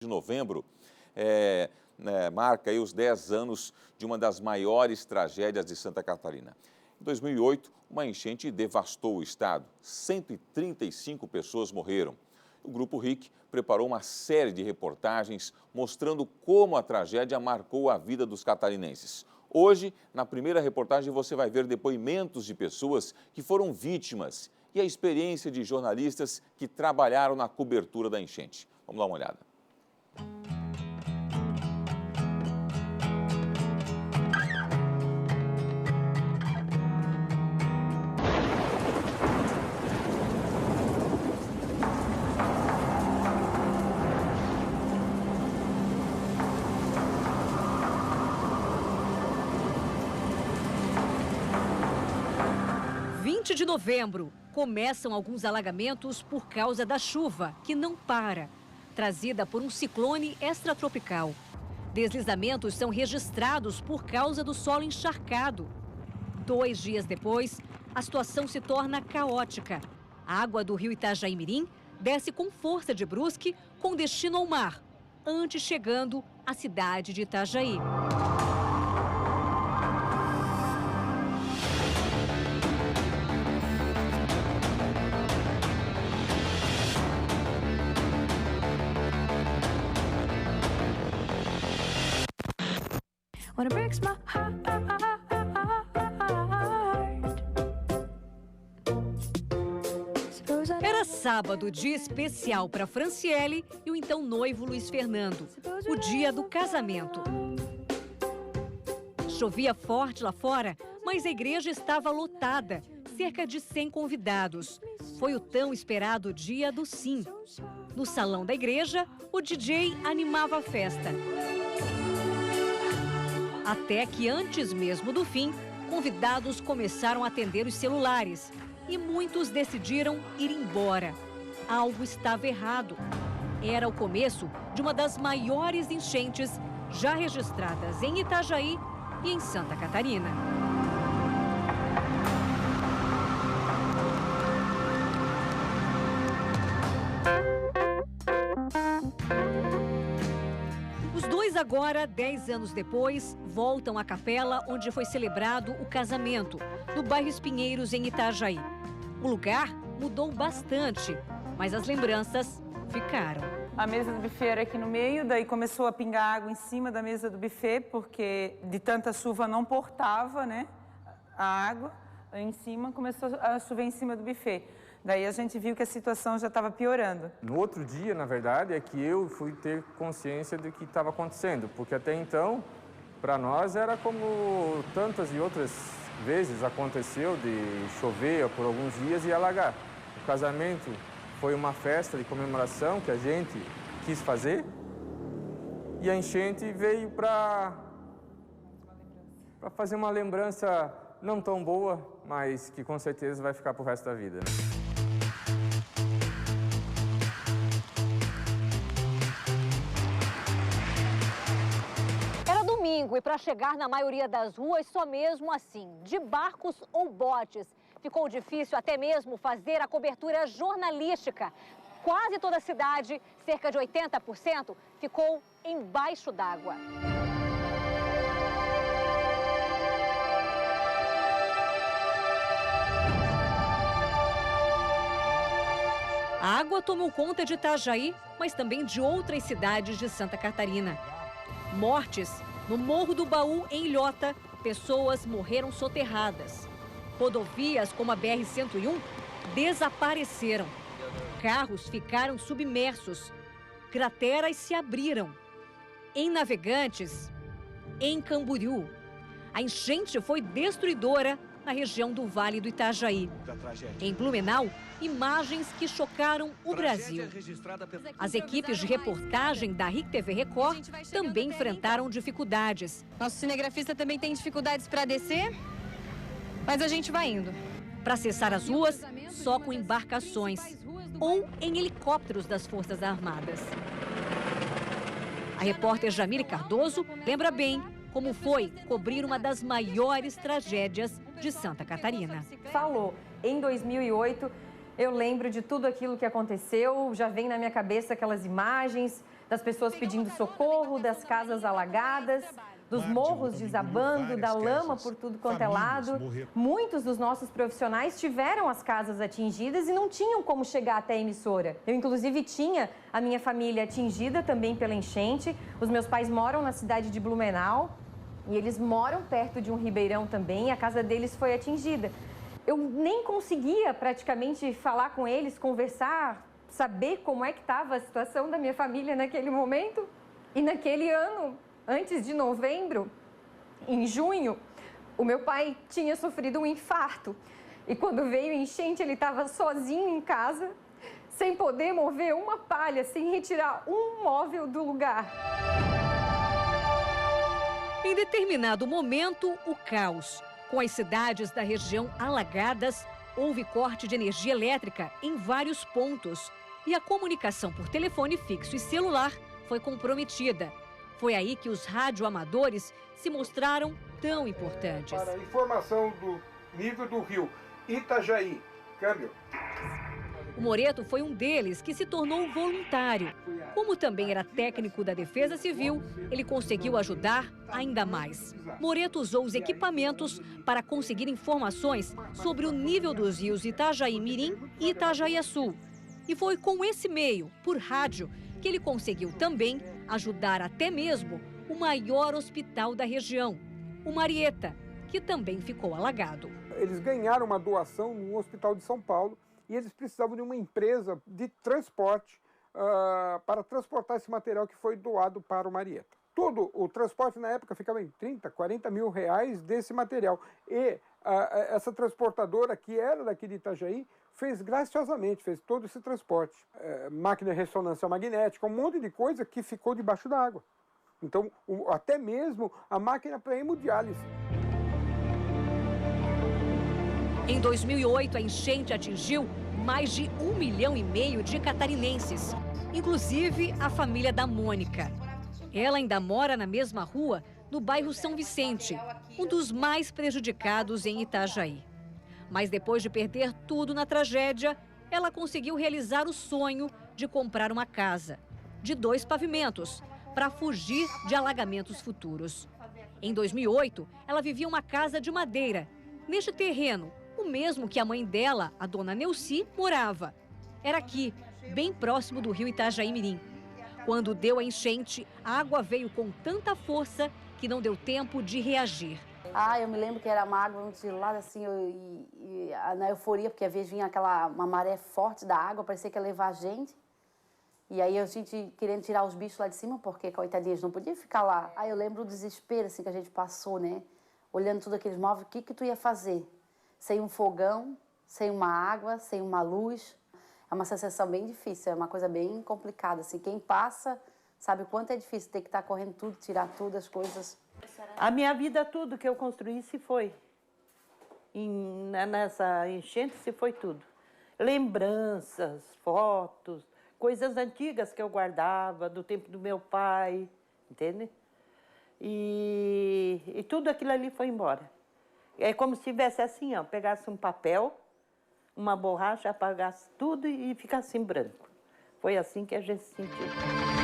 novembro marca aí os 10 anos de uma das maiores tragédias de Santa Catarina. Em 2008, uma enchente devastou o estado. 135 pessoas morreram. O Grupo RIC preparou uma série de reportagens mostrando como a tragédia marcou a vida dos catarinenses. Hoje, na primeira reportagem, você vai ver depoimentos de pessoas que foram vítimas e a experiência de jornalistas que trabalharam na cobertura da enchente. Vamos dar uma olhada. De novembro, começam alguns alagamentos por causa da chuva, que não para, trazida por um ciclone extratropical. Deslizamentos são registrados por causa do solo encharcado. 2 dias depois, a situação se torna caótica. A água do rio Itajaí-Mirim desce com força de Brusque com destino ao mar, antes chegando à cidade de Itajaí. Era sábado, dia especial para Franciele e o então noivo Luiz Fernando, o dia do casamento. Chovia forte lá fora, mas a igreja estava lotada, cerca de 100 convidados. Foi o tão esperado dia do sim. No salão da igreja, o DJ animava a festa. Até que antes mesmo do fim, convidados começaram a atender os celulares e muitos decidiram ir embora. Algo estava errado. Era o começo de uma das maiores enchentes já registradas em Itajaí e em Santa Catarina. Agora, 10 anos depois, voltam à capela onde foi celebrado o casamento, no bairro Espinheiros, em Itajaí. O lugar mudou bastante, mas as lembranças ficaram. A mesa do buffet era aqui no meio, daí começou a pingar água em cima da mesa do buffet, porque de tanta chuva não portava, né, a água. Aí em cima começou a chover em cima do buffet. Daí a gente viu que a situação já estava piorando. No outro dia, na verdade, é que eu fui ter consciência do que estava acontecendo, porque até então, para nós, era como tantas e outras vezes aconteceu de chover por alguns dias e alagar. O casamento foi uma festa de comemoração que a gente quis fazer e a enchente veio para fazer uma lembrança não tão boa, mas que com certeza vai ficar pro resto da vida, né? E para chegar na maioria das ruas, só mesmo assim, de barcos ou botes. Ficou difícil até mesmo fazer a cobertura jornalística. Quase toda a cidade, cerca de 80%, ficou embaixo d'água. A água tomou conta de Itajaí, mas também de outras cidades de Santa Catarina. Mortes. No Morro do Baú, em Ilhota, pessoas morreram soterradas. Rodovias como a BR-101 desapareceram. Carros ficaram submersos. Crateras se abriram. Em Navegantes, em Camboriú, a enchente foi destruidora na região do Vale do Itajaí. Em Blumenau, imagens que chocaram o Brasil. As equipes de reportagem da RIC TV Record também enfrentaram dificuldades. Nosso cinegrafista também tem dificuldades para descer, mas a gente vai indo. Para acessar as ruas, só com embarcações ou em helicópteros das Forças Armadas. A repórter Jamile Cardoso lembra bem como foi cobrir uma das maiores tragédias de Santa Catarina. Falou, em 2008, eu lembro de tudo aquilo que aconteceu, já vem na minha cabeça aquelas imagens das pessoas pedindo socorro, das casas alagadas, dos morros desabando, da lama por tudo quanto é lado. Muitos dos nossos profissionais tiveram as casas atingidas e não tinham como chegar até a emissora. Eu, inclusive, tinha a minha família atingida também pela enchente. Os meus pais moram na cidade de Blumenau e eles moram perto de um ribeirão também. A casa deles foi atingida. Eu nem conseguia praticamente falar com eles, conversar, saber como é que estava a situação da minha família naquele momento. E naquele ano, antes de novembro, em junho, o meu pai tinha sofrido um infarto. E quando veio a enchente, ele estava sozinho em casa, sem poder mover uma palha, sem retirar um móvel do lugar. Em determinado momento, o caos. Com as cidades da região alagadas, houve corte de energia elétrica em vários pontos. E a comunicação por telefone fixo e celular foi comprometida. Foi aí que os radioamadores se mostraram tão importantes. Para a informação do nível do rio Itajaí, câmbio. O Moreto foi um deles que se tornou voluntário. Como também era técnico da Defesa Civil, ele conseguiu ajudar ainda mais. Moreto usou os equipamentos para conseguir informações sobre o nível dos rios Itajaí-Mirim e Itajaiaçu. E foi com esse meio, por rádio, que ele conseguiu também ajudar até mesmo o maior hospital da região, o Marieta, que também ficou alagado. Eles ganharam uma doação no Hospital de São Paulo e eles precisavam de uma empresa de transporte para transportar esse material que foi doado para o Marieta. Todo o transporte na época ficava em 30, 40 mil reais desse material. E essa transportadora, que era daqui de Itajaí, fez graciosamente, fez todo esse transporte. Máquina de ressonância magnética, um monte de coisa que ficou debaixo da água. Então, até mesmo a máquina para hemodiálise. Em 2008, a enchente atingiu mais de 1,5 milhão de catarinenses, inclusive a família da Mônica. Ela ainda mora na mesma rua, no bairro São Vicente, um dos mais prejudicados em Itajaí. Mas depois de perder tudo na tragédia, ela conseguiu realizar o sonho de comprar uma casa de 2 pavimentos para fugir de alagamentos futuros. Em 2008, ela vivia uma casa de madeira. Neste terreno, o mesmo que a mãe dela, a dona Neuci, morava. Era aqui, bem próximo do rio Itajaí-Mirim. Quando deu a enchente, a água veio com tanta força que não deu tempo de reagir. Eu me lembro que era uma água de lado assim, na euforia, porque às vezes vinha uma maré forte da água, parecia que ia levar a gente. E aí a gente querendo tirar os bichos lá de cima, porque coitadinhas não podia ficar lá. Aí eu lembro o desespero assim, que a gente passou, né? Olhando tudo aqueles móveis, o que tu ia fazer? Sem um fogão, sem uma água, sem uma luz. É uma sensação bem difícil, é uma coisa bem complicada. Assim, quem passa sabe o quanto é difícil ter que estar correndo tudo, tirar tudo, as coisas. A minha vida, tudo que eu construí, se foi. Nessa enchente, se foi tudo. Lembranças, fotos, coisas antigas que eu guardava, do tempo do meu pai, entende? E tudo aquilo ali foi embora. É como se tivesse assim, ó, pegasse um papel, uma borracha, apagasse tudo e ficasse em branco. Foi assim que a gente se sentiu.